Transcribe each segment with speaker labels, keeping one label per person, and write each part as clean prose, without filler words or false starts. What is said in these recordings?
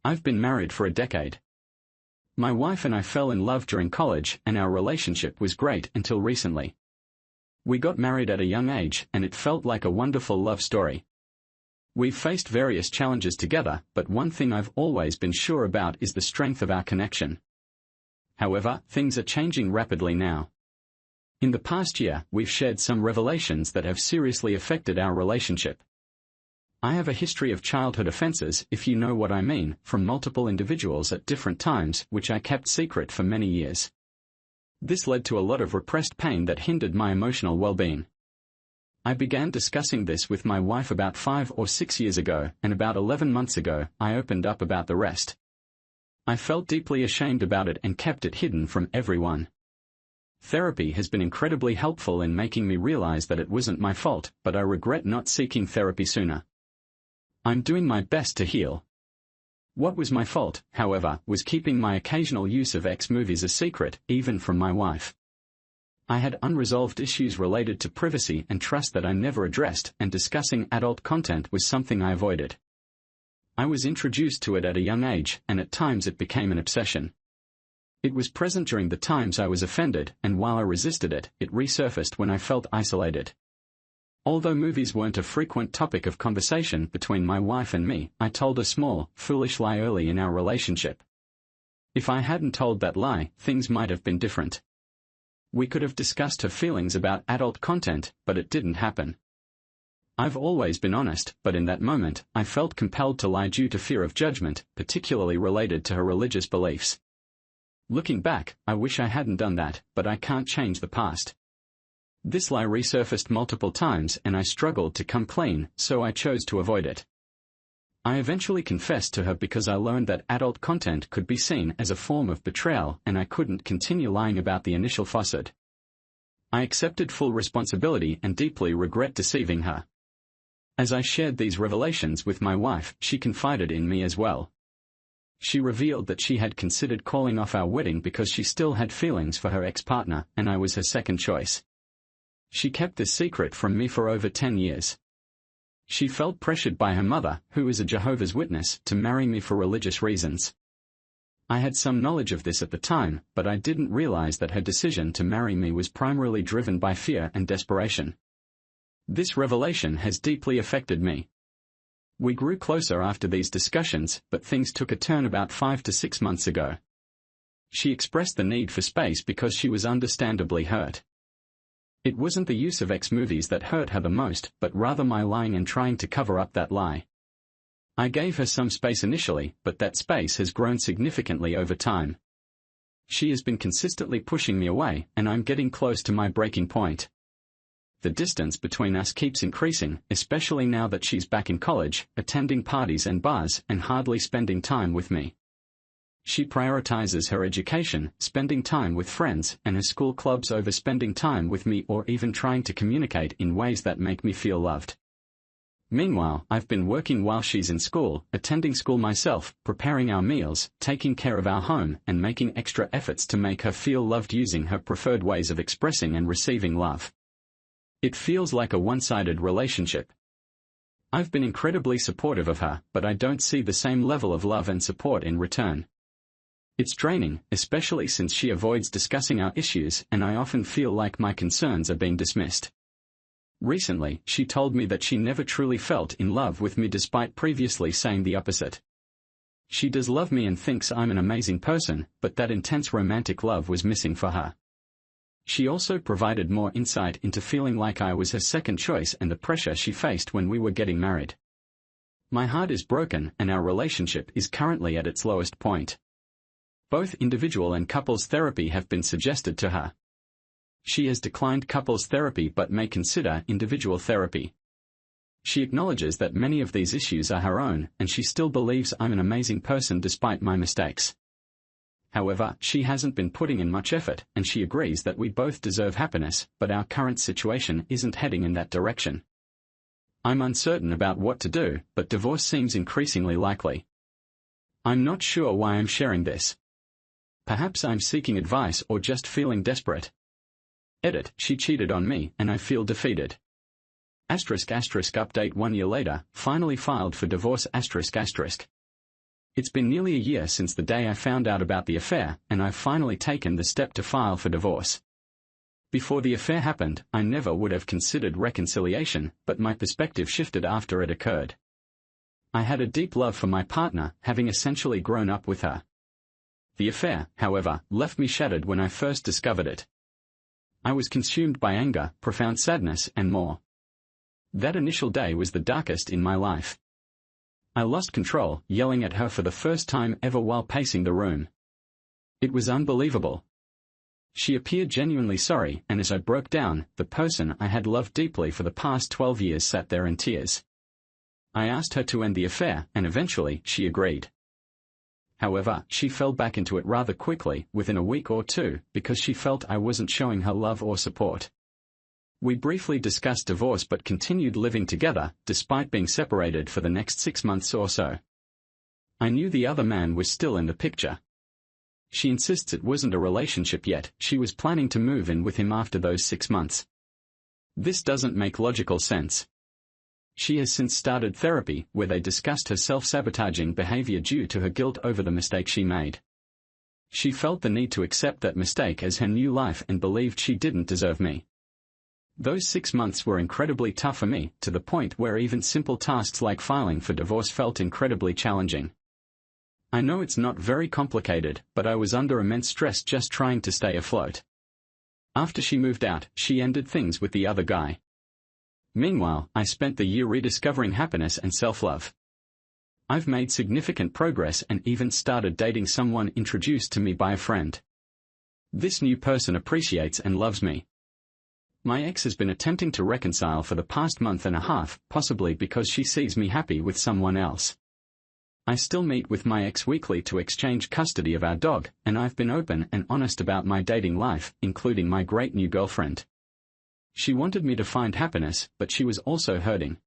Speaker 1: I've been married for a decade. My wife and I fell in love during college, and our relationship was great until recently. We got married at a young age, and it felt like a wonderful love story. We've faced various challenges together, but one thing I've always been sure about is the strength of our connection. However, things are changing rapidly now. In the past year, we've shared some revelations that have seriously affected our relationship. I have a history of childhood offenses, if you know what I mean, from multiple individuals at different times, which I kept secret for many years. This led to a lot of repressed pain that hindered my emotional well-being. I began discussing this with my wife about 5 or 6 years ago, and about 11 months ago, I opened up about the rest. I felt deeply ashamed about it and kept it hidden from everyone. Therapy has been incredibly helpful in making me realize that it wasn't my fault, but I regret not seeking therapy sooner. I'm doing my best to heal. What was my fault, however, was keeping my occasional use of X movies a secret, even from my wife. I had unresolved issues related to privacy and trust that I never addressed, and discussing adult content was something I avoided. I was introduced to it at a young age, and at times it became an obsession. It was present during the times I was offended, and while I resisted it, it resurfaced when I felt isolated. Although movies weren't a frequent topic of conversation between my wife and me, I told a small, foolish lie early in our relationship. If I hadn't told that lie, things might have been different. We could have discussed her feelings about adult content, but it didn't happen. I've always been honest, but in that moment, I felt compelled to lie due to fear of judgment, particularly related to her religious beliefs. Looking back, I wish I hadn't done that, but I can't change the past. This lie resurfaced multiple times and I struggled to come clean, so I chose to avoid it. I eventually confessed to her because I learned that adult content could be seen as a form of betrayal and I couldn't continue lying about the initial facade. I accepted full responsibility and deeply regret deceiving her. As I shared these revelations with my wife, she confided in me as well. She revealed that she had considered calling off our wedding because she still had feelings for her ex-partner, and I was her second choice. She kept this secret from me for over 10 years. She felt pressured by her mother, who is a Jehovah's Witness, to marry me for religious reasons. I had some knowledge of this at the time, but I didn't realize that her decision to marry me was primarily driven by fear and desperation. This revelation has deeply affected me. We grew closer after these discussions, but things took a turn about 5 to 6 months ago. She expressed the need for space because she was understandably hurt. It wasn't the use of X movies that hurt her the most, but rather my lying and trying to cover up that lie. I gave her some space initially, but that space has grown significantly over time. She has been consistently pushing me away, and I'm getting close to my breaking point. The distance between us keeps increasing, especially now that she's back in college, attending parties and bars, and hardly spending time with me. She prioritizes her education, spending time with friends, and her school clubs over spending time with me or even trying to communicate in ways that make me feel loved. Meanwhile, I've been working while she's in school, attending school myself, preparing our meals, taking care of our home, and making extra efforts to make her feel loved using her preferred ways of expressing and receiving love. It feels like a one-sided relationship. I've been incredibly supportive of her, but I don't see the same level of love and support in return. It's draining, especially since she avoids discussing our issues, and I often feel like my concerns are being dismissed. Recently, she told me that she never truly felt in love with me despite previously saying the opposite. She does love me and thinks I'm an amazing person, but that intense romantic love was missing for her. She also provided more insight into feeling like I was her second choice and the pressure she faced when we were getting married. My heart is broken and our relationship is currently at its lowest point. Both individual and couples therapy have been suggested to her. She has declined couples therapy but may consider individual therapy. She acknowledges that many of these issues are her own, and she still believes I'm an amazing person despite my mistakes. However, she hasn't been putting in much effort, and she agrees that we both deserve happiness, but our current situation isn't heading in that direction. I'm uncertain about what to do, but divorce seems increasingly likely. I'm not sure why I'm sharing this. Perhaps I'm seeking advice or just feeling desperate. Edit, she cheated on me, and I feel defeated. *** update 1 year later, finally filed for divorce ***. It's been nearly a year since the day I found out about the affair, and I've finally taken the step to file for divorce. Before the affair happened, I never would have considered reconciliation, but my perspective shifted after it occurred. I had a deep love for my partner, having essentially grown up with her. The affair, however, left me shattered when I first discovered it. I was consumed by anger, profound sadness, and more. That initial day was the darkest in my life. I lost control, yelling at her for the first time ever while pacing the room. It was unbelievable. She appeared genuinely sorry, and as I broke down, the person I had loved deeply for the past 12 years sat there in tears. I asked her to end the affair, and eventually she agreed. However, she fell back into it rather quickly, within a week or two, because she felt I wasn't showing her love or support. We briefly discussed divorce but continued living together, despite being separated for the next 6 months or so. I knew the other man was still in the picture. She insists it wasn't a relationship yet, she was planning to move in with him after those 6 months. This doesn't make logical sense. She has since started therapy, where they discussed her self-sabotaging behavior due to her guilt over the mistake she made. She felt the need to accept that mistake as her new life and believed she didn't deserve me. Those 6 months were incredibly tough for me, to the point where even simple tasks like filing for divorce felt incredibly challenging. I know it's not very complicated, but I was under immense stress just trying to stay afloat. After she moved out, she ended things with the other guy. Meanwhile, I spent the year rediscovering happiness and self-love. I've made significant progress and even started dating someone introduced to me by a friend. This new person appreciates and loves me. My ex has been attempting to reconcile for the past month and a half, possibly because she sees me happy with someone else. I still meet with my ex weekly to exchange custody of our dog, and I've been open and honest about my dating life, including my great new girlfriend. She wanted me to find happiness, but she was also hurting.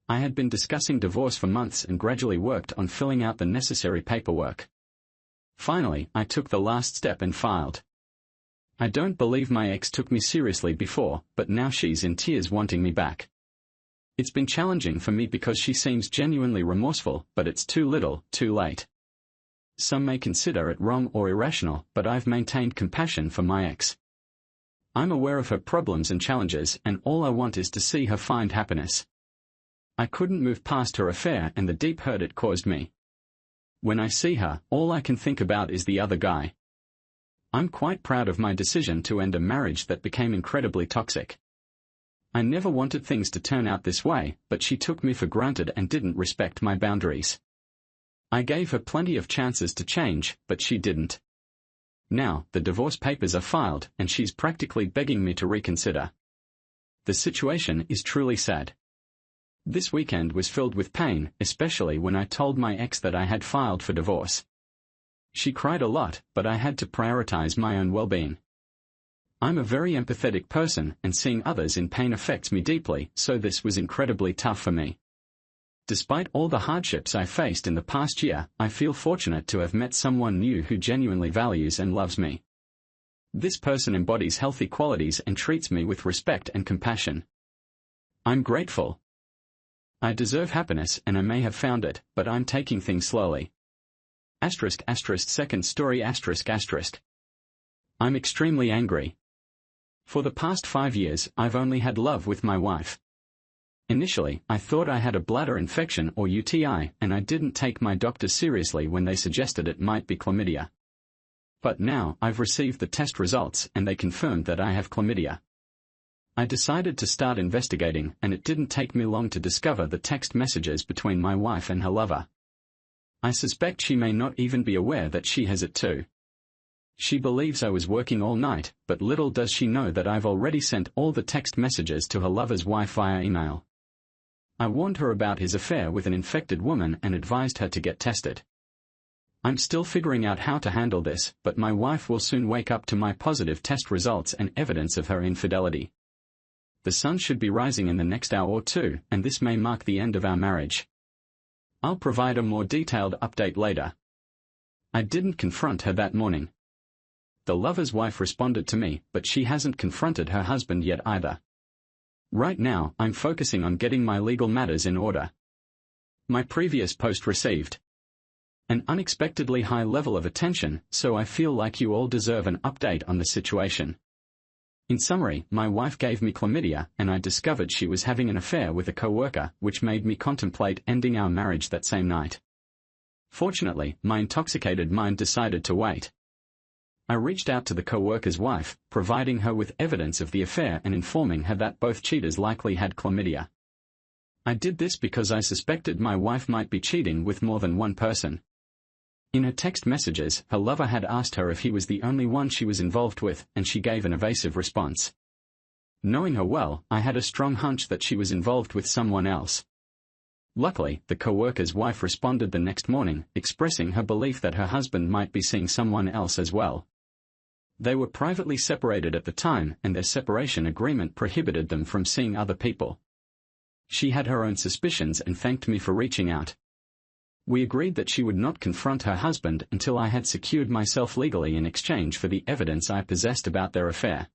Speaker 1: I had been discussing divorce for months and gradually worked on filling out the necessary paperwork. Finally, I took the last step and filed. I don't believe my ex took me seriously before, but now she's in tears wanting me back. It's been challenging for me because she seems genuinely remorseful, but it's too little, too late. Some may consider it wrong or irrational, but I've maintained compassion for my ex. I'm aware of her problems and challenges, and all I want is to see her find happiness. I couldn't move past her affair and the deep hurt it caused me. When I see her, all I can think about is the other guy. I'm quite proud of my decision to end a marriage that became incredibly toxic. I never wanted things to turn out this way, but she took me for granted and didn't respect my boundaries. I gave her plenty of chances to change, but she didn't. Now, the divorce papers are filed, and she's practically begging me to reconsider. The situation is truly sad. This weekend was filled with pain, especially when I told my ex that I had filed for divorce. She cried a lot, but I had to prioritize my own well-being. I'm a very empathetic person, and seeing others in pain affects me deeply, so this was incredibly tough for me. Despite all the hardships I faced in the past year, I feel fortunate to have met someone new who genuinely values and loves me. This person embodies healthy qualities and treats me with respect and compassion. I'm grateful. I deserve happiness, and I may have found it, but I'm taking things slowly. Second story. I'm extremely angry. For the past 5 years, I've only had love with my wife. Initially, I thought I had a bladder infection or UTI, and I didn't take my doctor seriously when they suggested it might be chlamydia. But now, I've received the test results and they confirmed that I have chlamydia. I decided to start investigating, and it didn't take me long to discover the text messages between my wife and her lover. I suspect she may not even be aware that she has it too. She believes I was working all night, but little does she know that I've already sent all the text messages to her lover's wife via email. I warned her about his affair with an infected woman and advised her to get tested. I'm still figuring out how to handle this, but my wife will soon wake up to my positive test results and evidence of her infidelity. The sun should be rising in the next hour or two, and this may mark the end of our marriage. I'll provide a more detailed update later. I didn't confront her that morning. The lover's wife responded to me, but she hasn't confronted her husband yet either. Right now, I'm focusing on getting my legal matters in order. My previous post received An unexpectedly high level of attention, so I feel like you all deserve an update on the situation. In summary, my wife gave me chlamydia, and I discovered she was having an affair with a coworker, which made me contemplate ending our marriage that same night. Fortunately, my intoxicated mind decided to wait. I reached out to the coworker's wife, providing her with evidence of the affair and informing her that both cheaters likely had chlamydia. I did this because I suspected my wife might be cheating with more than one person. In her text messages, her lover had asked her if he was the only one she was involved with, and she gave an evasive response. Knowing her well, I had a strong hunch that she was involved with someone else. Luckily, the coworker's wife responded the next morning, expressing her belief that her husband might be seeing someone else as well. They were privately separated at the time, and their separation agreement prohibited them from seeing other people. She had her own suspicions and thanked me for reaching out. We agreed that she would not confront her husband until I had secured myself legally in exchange for the evidence I possessed about their affair.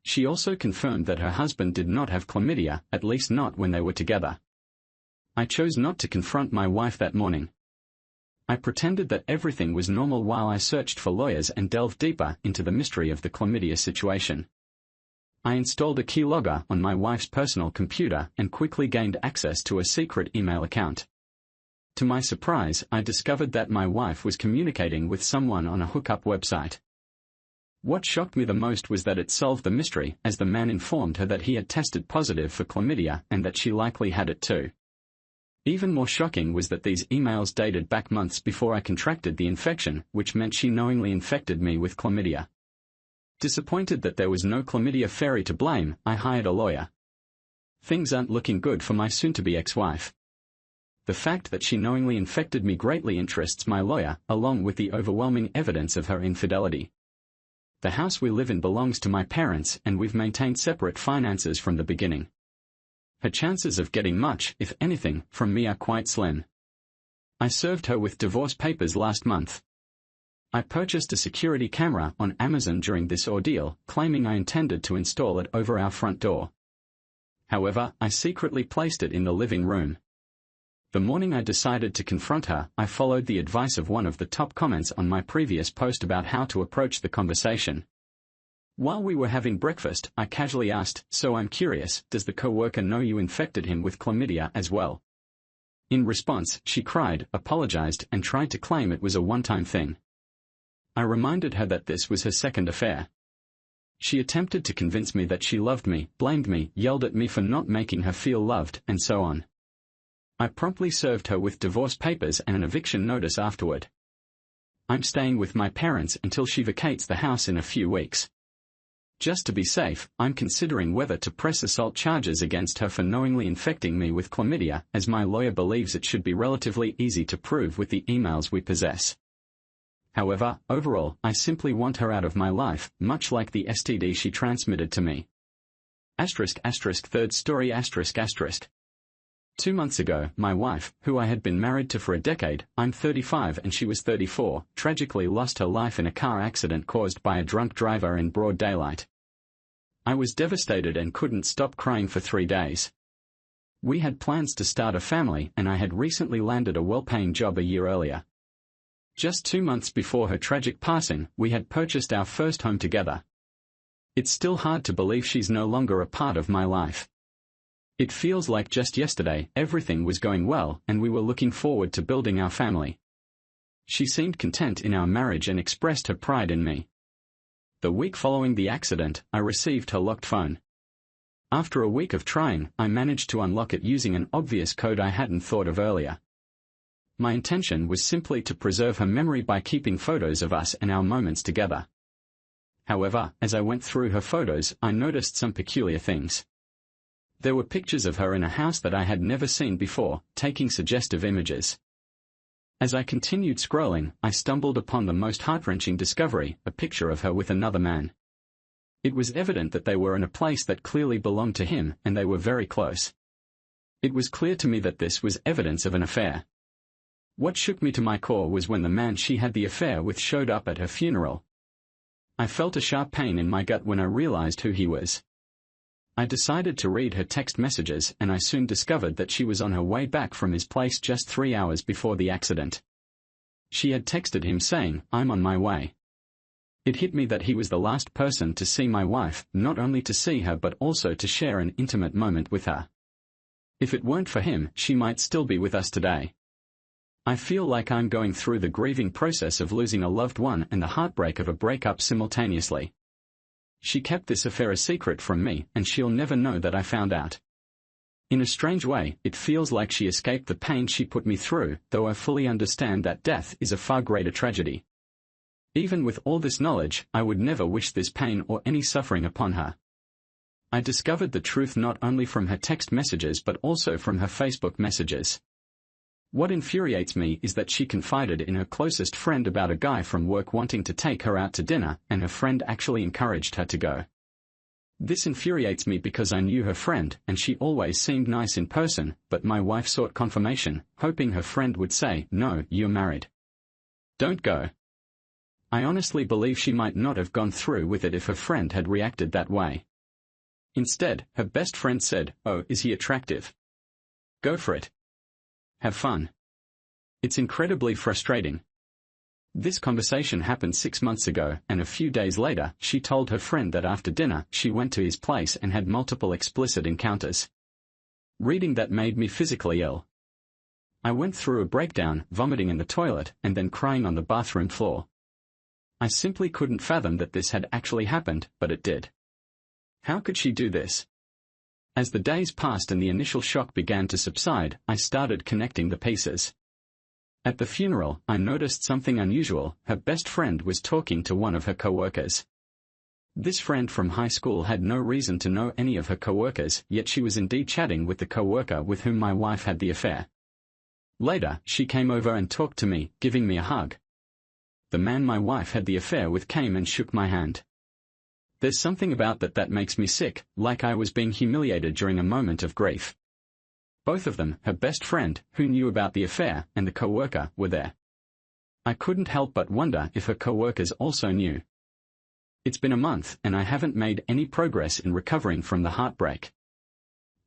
Speaker 1: She also confirmed that her husband did not have chlamydia, at least not when they were together. I chose not to confront my wife that morning. I pretended that everything was normal while I searched for lawyers and delved deeper into the mystery of the chlamydia situation. I installed a keylogger on my wife's personal computer and quickly gained access to a secret email account. To my surprise, I discovered that my wife was communicating with someone on a hookup website. What shocked me the most was that it solved the mystery, as the man informed her that he had tested positive for chlamydia and that she likely had it too. Even more shocking was that these emails dated back months before I contracted the infection, which meant she knowingly infected me with chlamydia. Disappointed that there was no chlamydia fairy to blame, I hired a lawyer. Things aren't looking good for my soon-to-be ex-wife. The fact that she knowingly infected me greatly interests my lawyer, along with the overwhelming evidence of her infidelity. The house we live in belongs to my parents, and we've maintained separate finances from the beginning. Her chances of getting much, if anything, from me are quite slim. I served her with divorce papers last month. I purchased a security camera on Amazon during this ordeal, claiming I intended to install it over our front door. However, I secretly placed it in the living room. The morning I decided to confront her, I followed the advice of one of the top comments on my previous post about how to approach the conversation. While we were having breakfast, I casually asked, "So I'm curious, does the coworker know you infected him with chlamydia as well?" In response, she cried, apologized, and tried to claim it was a one-time thing. I reminded her that this was her second affair. She attempted to convince me that she loved me, blamed me, yelled at me for not making her feel loved, and so on. I promptly served her with divorce papers and an eviction notice afterward. I'm staying with my parents until she vacates the house in a few weeks. Just to be safe, I'm considering whether to press assault charges against her for knowingly infecting me with chlamydia, as my lawyer believes it should be relatively easy to prove with the emails we possess. However, overall, I simply want her out of my life, much like the STD she transmitted to me. Third story. 2 months ago, my wife, who I had been married to for a decade, I'm 35 and she was 34, tragically lost her life in a car accident caused by a drunk driver in broad daylight. I was devastated and couldn't stop crying for 3 days. We had plans to start a family, and I had recently landed a well-paying job a year earlier. Just 2 months before her tragic passing, we had purchased our first home together. It's still hard to believe she's no longer a part of my life. It feels like just yesterday, everything was going well, and we were looking forward to building our family. She seemed content in our marriage and expressed her pride in me. The week following the accident, I received her locked phone. After a week of trying, I managed to unlock it using an obvious code I hadn't thought of earlier. My intention was simply to preserve her memory by keeping photos of us and our moments together. However, as I went through her photos, I noticed some peculiar things. There were pictures of her in a house that I had never seen before, taking suggestive images. As I continued scrolling, I stumbled upon the most heart-wrenching discovery, a picture of her with another man. It was evident that they were in a place that clearly belonged to him, and they were very close. It was clear to me that this was evidence of an affair. What shook me to my core was when the man she had the affair with showed up at her funeral. I felt a sharp pain in my gut when I realized who he was. I decided to read her text messages, and I soon discovered that she was on her way back from his place just 3 hours before the accident. She had texted him saying, "I'm on my way." It hit me that he was the last person to see my wife, not only to see her but also to share an intimate moment with her. If it weren't for him, she might still be with us today. I feel like I'm going through the grieving process of losing a loved one and the heartbreak of a breakup simultaneously. She kept this affair a secret from me, and she'll never know that I found out. In a strange way, it feels like she escaped the pain she put me through, though I fully understand that death is a far greater tragedy. Even with all this knowledge, I would never wish this pain or any suffering upon her. I discovered the truth not only from her text messages but also from her Facebook messages. What infuriates me is that she confided in her closest friend about a guy from work wanting to take her out to dinner, and her friend actually encouraged her to go. This infuriates me because I knew her friend, and she always seemed nice in person, but my wife sought confirmation, hoping her friend would say, "No, you're married. Don't go." I honestly believe she might not have gone through with it if her friend had reacted that way. Instead, her best friend said, "Oh, is he attractive? Go for it. Have fun." It's incredibly frustrating. This conversation happened 6 months ago, and a few days later, she told her friend that after dinner, she went to his place and had multiple explicit encounters. Reading that made me physically ill. I went through a breakdown, vomiting in the toilet, and then crying on the bathroom floor. I simply couldn't fathom that this had actually happened, but it did. How could she do this? As the days passed and the initial shock began to subside, I started connecting the pieces. At the funeral, I noticed something unusual. Her best friend was talking to one of her coworkers. This friend from high school had no reason to know any of her coworkers, yet she was indeed chatting with the coworker with whom my wife had the affair. Later, she came over and talked to me, giving me a hug. The man my wife had the affair with came and shook my hand. There's something about that makes me sick, like I was being humiliated during a moment of grief. Both of them, her best friend, who knew about the affair, and the coworker, were there. I couldn't help but wonder if her coworkers also knew. It's been a month, and I haven't made any progress in recovering from the heartbreak.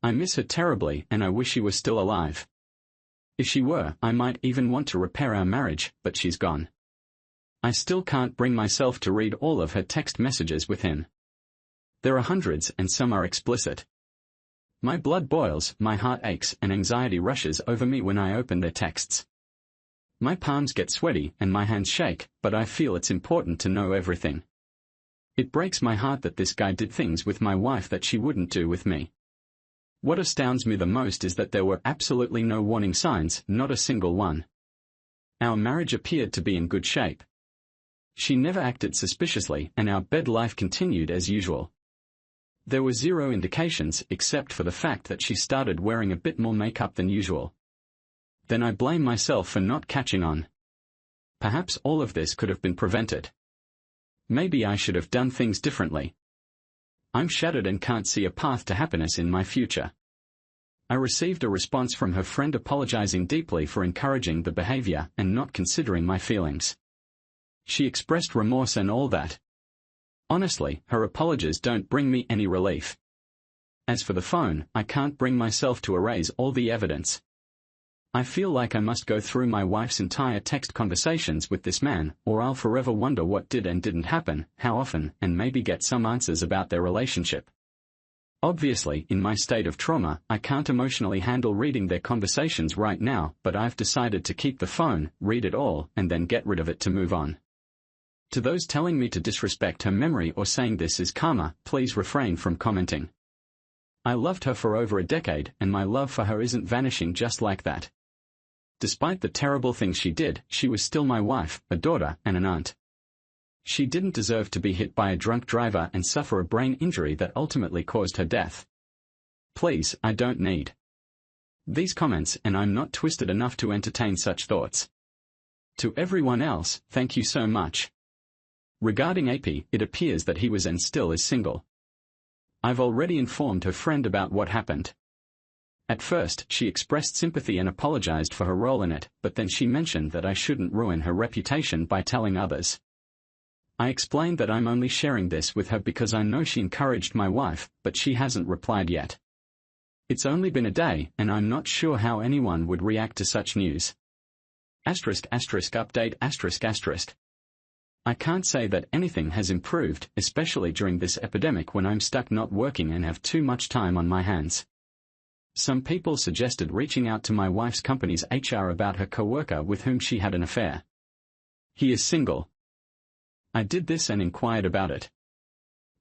Speaker 1: I miss her terribly, and I wish she was still alive. If she were, I might even want to repair our marriage, but she's gone. I still can't bring myself to read all of her text messages with him. There are hundreds, and some are explicit. My blood boils, my heart aches, and anxiety rushes over me when I open their texts. My palms get sweaty, and my hands shake, but I feel it's important to know everything. It breaks my heart that this guy did things with my wife that she wouldn't do with me. What astounds me the most is that there were absolutely no warning signs, not a single one. Our marriage appeared to be in good shape. She never acted suspiciously, and our bed life continued as usual. There were zero indications except for the fact that she started wearing a bit more makeup than usual. Then I blame myself for not catching on. Perhaps all of this could have been prevented. Maybe I should have done things differently. I'm shattered and can't see a path to happiness in my future. I received a response from her friend apologizing deeply for encouraging the behavior and not considering my feelings. She expressed remorse and all that. Honestly, her apologies don't bring me any relief. As for the phone, I can't bring myself to erase all the evidence. I feel like I must go through my wife's entire text conversations with this man, or I'll forever wonder what did and didn't happen, how often, and maybe get some answers about their relationship. Obviously, in my state of trauma, I can't emotionally handle reading their conversations right now, but I've decided to keep the phone, read it all, and then get rid of it to move on. To those telling me to disrespect her memory or saying this is karma, please refrain from commenting. I loved her for over a decade, and my love for her isn't vanishing just like that. Despite the terrible things she did, she was still my wife, a daughter, and an aunt. She didn't deserve to be hit by a drunk driver and suffer a brain injury that ultimately caused her death. Please, I don't need these comments, and I'm not twisted enough to entertain such thoughts. To everyone else, thank you so much. Regarding AP, it appears that he was and still is single. I've already informed her friend about what happened. At first, she expressed sympathy and apologized for her role in it, but then she mentioned that I shouldn't ruin her reputation by telling others. I explained that I'm only sharing this with her because I know she encouraged my wife, but she hasn't replied yet. It's only been a day, and I'm not sure how anyone would react to such news. Update. I can't say that anything has improved, especially during this epidemic when I'm stuck not working and have too much time on my hands. Some people suggested reaching out to my wife's company's HR about her coworker with whom she had an affair. He is single. I did this and inquired about it.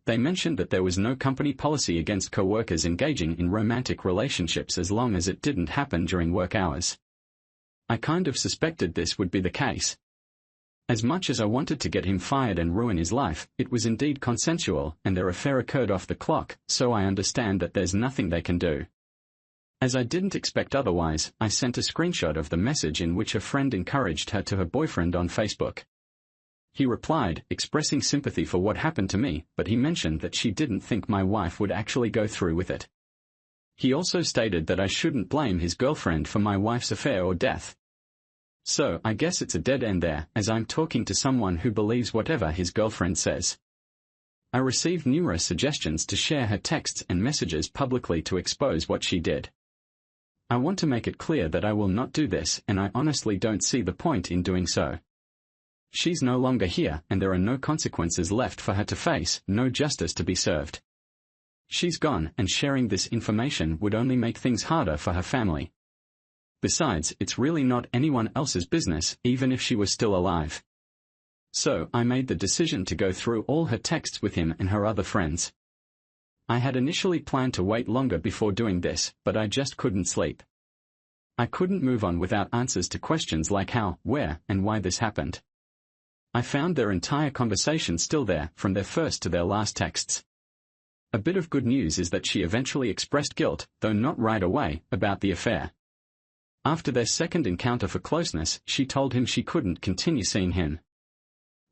Speaker 1: They mentioned that there was no company policy against coworkers engaging in romantic relationships as long as it didn't happen during work hours. I kind of suspected this would be the case. As much as I wanted to get him fired and ruin his life, it was indeed consensual, and their affair occurred off the clock, so I understand that there's nothing they can do. As I didn't expect otherwise, I sent a screenshot of the message in which a friend encouraged her to her boyfriend on Facebook. He replied, expressing sympathy for what happened to me, but he mentioned that she didn't think my wife would actually go through with it. He also stated that I shouldn't blame his girlfriend for my wife's affair or death. So, I guess it's a dead end there, as I'm talking to someone who believes whatever his girlfriend says. I received numerous suggestions to share her texts and messages publicly to expose what she did. I want to make it clear that I will not do this, and I honestly don't see the point in doing so. She's no longer here, and there are no consequences left for her to face, no justice to be served. She's gone, and sharing this information would only make things harder for her family. Besides, it's really not anyone else's business, even if she was still alive. So, I made the decision to go through all her texts with him and her other friends. I had initially planned to wait longer before doing this, but I just couldn't sleep. I couldn't move on without answers to questions like how, where, and why this happened. I found their entire conversation still there, from their first to their last texts. A bit of good news is that she eventually expressed guilt, though not right away, about the affair. After their second encounter for closeness, she told him she couldn't continue seeing him.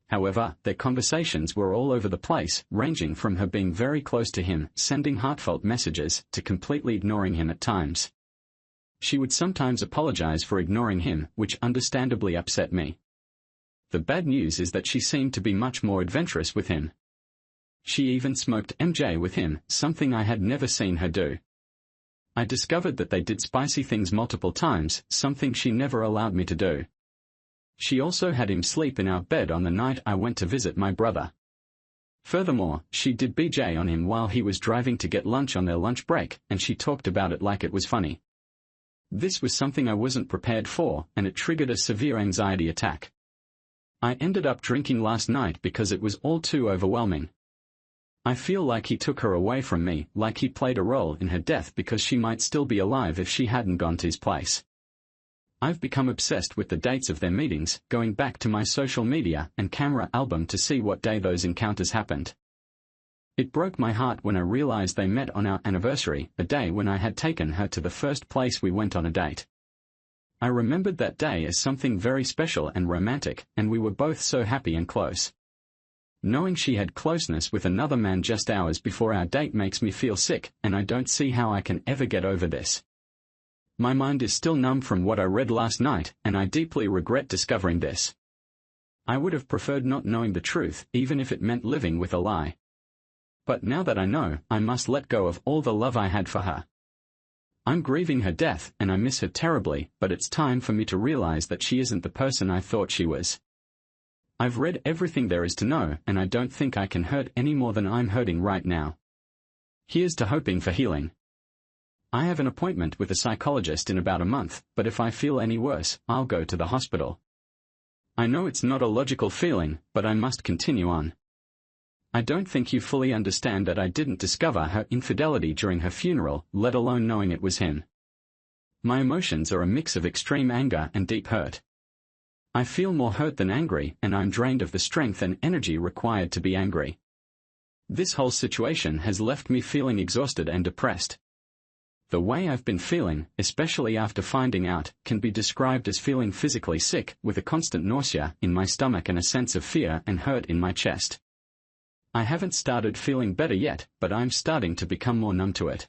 Speaker 1: However, their conversations were all over the place, ranging from her being very close to him, sending heartfelt messages, to completely ignoring him at times. She would sometimes apologize for ignoring him, which understandably upset me. The bad news is that she seemed to be much more adventurous with him. She even smoked MJ with him, something I had never seen her do. I discovered that they did spicy things multiple times, something she never allowed me to do. She also had him sleep in our bed on the night I went to visit my brother. Furthermore, she did BJ on him while he was driving to get lunch on their lunch break, and she talked about it like it was funny. This was something I wasn't prepared for, and it triggered a severe anxiety attack. I ended up drinking last night because it was all too overwhelming. I feel like he took her away from me, like he played a role in her death because she might still be alive if she hadn't gone to his place. I've become obsessed with the dates of their meetings, going back to my social media and camera album to see what day those encounters happened. It broke my heart when I realized they met on our anniversary, a day when I had taken her to the first place we went on a date. I remembered that day as something very special and romantic, and we were both so happy and close. Knowing she had closeness with another man just hours before our date makes me feel sick, and I don't see how I can ever get over this. My mind is still numb from what I read last night, and I deeply regret discovering this. I would have preferred not knowing the truth, even if it meant living with a lie. But now that I know, I must let go of all the love I had for her. I'm grieving her death, and I miss her terribly, but it's time for me to realize that she isn't the person I thought she was. I've read everything there is to know, and I don't think I can hurt any more than I'm hurting right now. Here's to hoping for healing. I have an appointment with a psychologist in about a month, but if I feel any worse, I'll go to the hospital. I know it's not a logical feeling, but I must continue on. I don't think you fully understand that I didn't discover her infidelity during her funeral, let alone knowing it was him. My emotions are a mix of extreme anger and deep hurt. I feel more hurt than angry, and I'm drained of the strength and energy required to be angry. This whole situation has left me feeling exhausted and depressed. The way I've been feeling, especially after finding out, can be described as feeling physically sick, with a constant nausea in my stomach and a sense of fear and hurt in my chest. I haven't started feeling better yet, but I'm starting to become more numb to it.